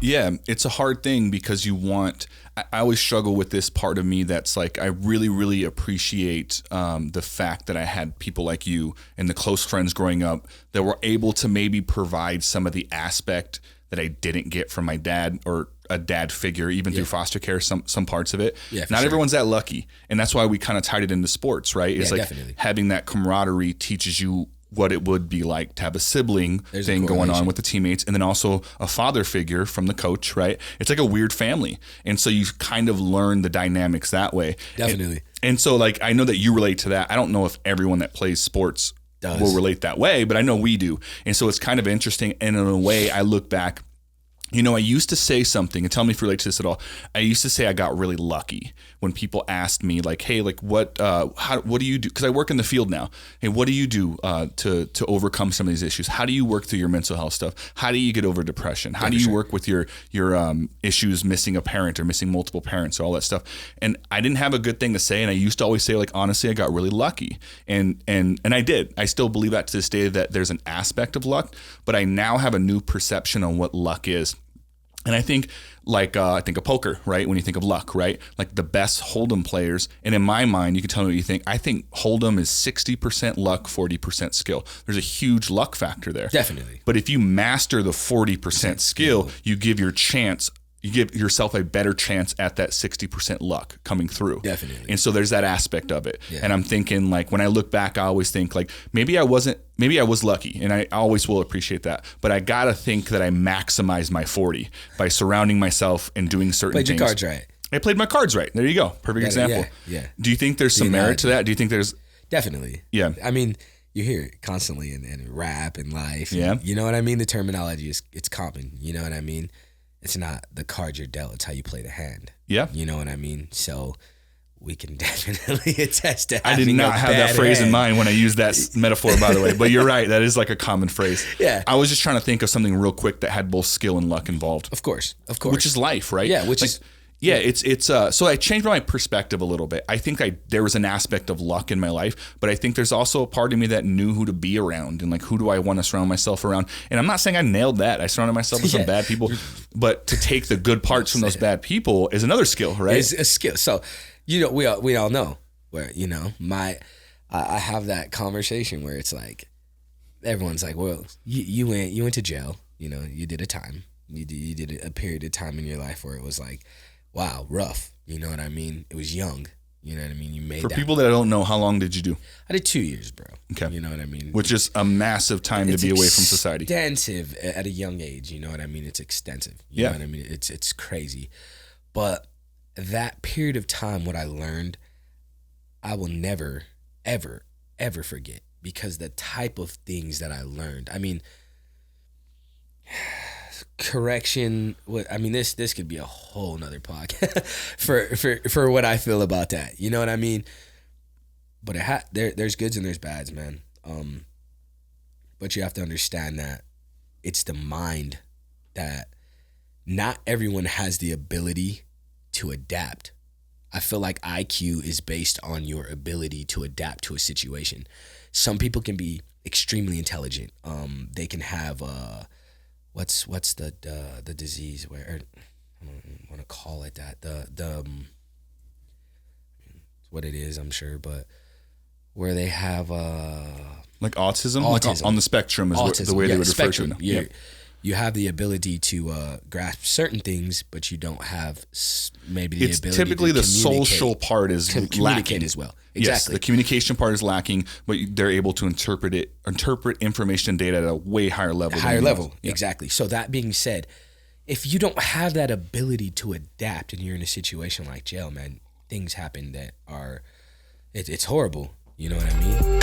Yeah, it's a hard thing because I always struggle with this part of me that's like, I really, really appreciate the fact that I had people like you and the close friends growing up that were able to maybe provide some of the aspect that I didn't get from my dad or a dad figure, even through foster care, some parts of it. Yeah, Not everyone's that lucky. And that's why we kind of tied it into sports, right? It's like definitely. having that camaraderie teaches you what it would be like to have a sibling thing going on with the teammates, and then also a father figure from the coach, right? It's like a weird family. And so you kind of learn the dynamics that way. Definitely. And so like, I know that you relate to that. I don't know if everyone that plays sports will relate that way, but I know we do. And so it's kind of interesting. And in a way, I look back, you know, I used to say something, and tell me if you relate to this at all. I used to say I got really lucky when people asked me, like, "Hey, like, what do you do?" Because I work in the field now. Hey, what do you do to overcome some of these issues? How do you work through your mental health stuff? How do you get over depression? How do you work with your issues, missing a parent or missing multiple parents or all that stuff? And I didn't have a good thing to say, and I used to always say, like, honestly, I got really lucky, and I did. I still believe that to this day that there's an aspect of luck, but I now have a new perception on what luck is. And I think I think of poker, right? When you think of luck, right? Like the best Hold'em players. And in my mind, you can tell me what you think. I think Hold'em is 60% luck, 40% skill. There's a huge luck factor there. Definitely. But if you master the 40% skill, you give yourself a better chance at that 60% luck coming through. Definitely. And so there's that aspect of it. Yeah. And I'm thinking, like, when I look back, I always think like, maybe I was lucky, and I always will appreciate that. But I got to think that I maximize my 40 by surrounding myself and doing certain things. Played your cards right. I played my cards right. There you go. Perfect example. Yeah. Do you think there's some merit to that? Do you think there's... Definitely. Yeah. I mean, you hear it constantly in rap and life. Yeah. You know what I mean? The terminology it's common. You know what I mean? It's not the card you're dealt. It's how you play the hand. Yeah. You know what I mean? So we can definitely attest to I did not have that phrase in mind when I used that metaphor, by the way. But you're right. That is like a common phrase. Yeah. I was just trying to think of something real quick that had both skill and luck involved. Of course. Which is life, right? Yeah, Yeah, it's so I changed my perspective a little bit. I think there was an aspect of luck in my life, but I think there's also a part of me that knew who to be around and like, who do I want to surround myself around? And I'm not saying I nailed that. I surrounded myself with some bad people, but to take the good parts from those bad people is another skill, right? It's a skill. So, you know, we all know where, you know, I have that conversation where it's like, everyone's like, well, you went to jail, you know, you did a time, you did a period of time in your life where it was like, wow, rough. You know what I mean? It was young. You know what I mean? You made For that. people that don't know, how long did you do? I did 2 years, bro. Okay. You know what I mean? Which is a massive time to be away from society. Extensive at a young age. You know what I mean? It's extensive. You know what I mean? It's crazy. But that period of time, what I learned, I will never, ever, ever forget, because the type of things that I learned. I mean, correction. I mean, this could be a whole nother podcast for what I feel about that. You know what I mean? But there's goods and there's bads, man. But you have to understand that it's the mind that not everyone has the ability to adapt. I feel like IQ is based on your ability to adapt to a situation. Some people can be extremely intelligent. They can have what's the disease where, I don't want to call it that, the what it is, I'm sure, but where they have like autism? Like on the spectrum is what, the way they would refer to it. You have the ability to grasp certain things, but you don't have maybe the ability typically to the social part is lacking as well. Yes, Exactly. the communication part is lacking, but they're able to interpret information and data at a way higher level. Exactly. So that being said, if you don't have that ability to adapt and you're in a situation like jail, man, things happen that are, it's horrible. You know what I mean?